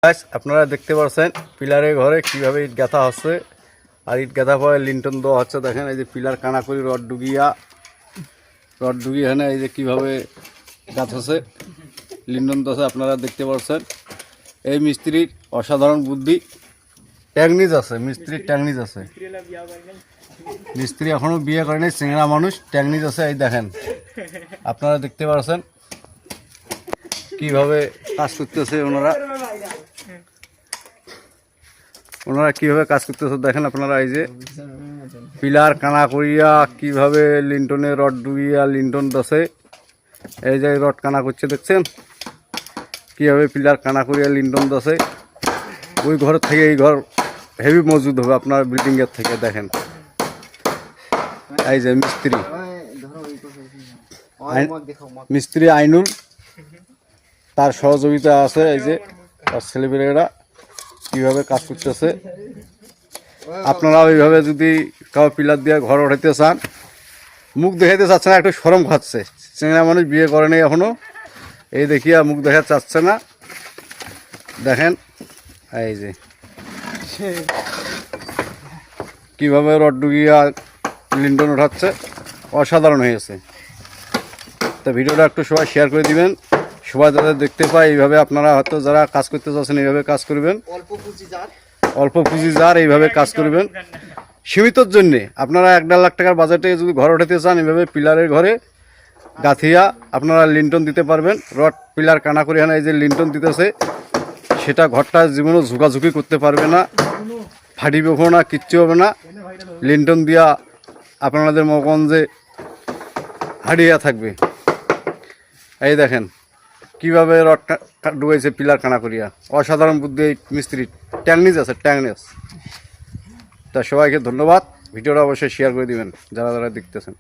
আপনারা দেখতে পাচ্ছেন পিলারের ঘরে কিভাবে ইট গাঁথা হচ্ছে আর ইট গাঁথা পরে লিন্টন দেওয়া হচ্ছে। দেখেন এই যে পিলার কানা করি রড ডুগিয়ে এখানে এই যে কীভাবে গাঁথছে লিন্টন দশে আপনারা দেখতে পাচ্ছেন। এই মিস্ত্রির অসাধারণ বুদ্ধি, ট্যাগনিজ আছে, মিস্ত্রির ট্যাগনিজ আছে। মিস্ত্রি এখনও বিয়ে করেনি, চিংড়া মানুষ, ট্যাগনিজ আছে। এই দেখেন আপনারা দেখতে পাচ্ছেন কিভাবে কাজ করতেছে ওনারা কিভাবে কাজ করতেছে দেখেন আপনারা। এই যে পিলার কানা করিয়া কিভাবে লিন্টনে রড ডুবিয়া লিন্টন দশে এই যে রড কানা করছে দেখছেন কিভাবে পিলার কানা করিয়া লিন্টন দশে। ওই ঘর থেকে এই ঘর হেভি মজবুত হবে আপনার বিল্ডিং এর থেকে। দেখেন এই যে মিস্ত্রি আইনুল, তার সহযোগিতা আছে। এই যে তার ছেলেপেলেরা কীভাবে কাজ করতেছে। আপনারা ওইভাবে যদি কাউ পিলার দিয়ে ঘর উঠাইতে চান, মুখ দেখাইতে চাচ্ছে না, একটু শরম খাচ্ছে। চেংড়া মানুষ বিয়ে করেনি এখনো, এই দেখিয়া মুখ দেখা চাচ্ছে না। দেখেন এই যে কীভাবে রড ডুগিয়া লিন্টন উঠাচ্ছে, অসাধারণ হয়েছে। তো ভিডিওটা একটু সবাই শেয়ার করে দিবেন, সবাই যাদের দেখতে পায়। এইভাবে আপনারা হয়তো যারা কাজ করতে চাচ্ছেন এইভাবে কাজ করবেন। অল্প পুঁজি যার এইভাবে কাজ করবেন। সীমিতর জন্যে আপনারা 1-1.5 লাখ টাকার বাজেটে যদি ঘর উঠাতে চান, এইভাবে পিলারের ঘরে গাঁথিয়া আপনারা লিন্টন দিতে পারবেন। রড পিলার কানা করে এই যে লিন্টন দিতেছে, সেটা ঘরটা জীবনও ঝুঁকাঝুঁকি করতে পারবে না, ফাটিবে না, কিচ্ছু হবে না। লিন্টন দিয়া আপনাদের মগঞ্জে হারিয়ে থাকবে। এই দেখেন কিভাবে রড ডুবাইছে পিলার কানা করিয়া, অসাধারণ বুদ্ধি এই মিস্ত্রির। ট্যাগনিজ আছে, ট্যাগনিজ। তা সবাইকে ধন্যবাদ। ভিডিওটা অবশ্যই শেয়ার করে দিবেন যারা যারা দেখতেছেন।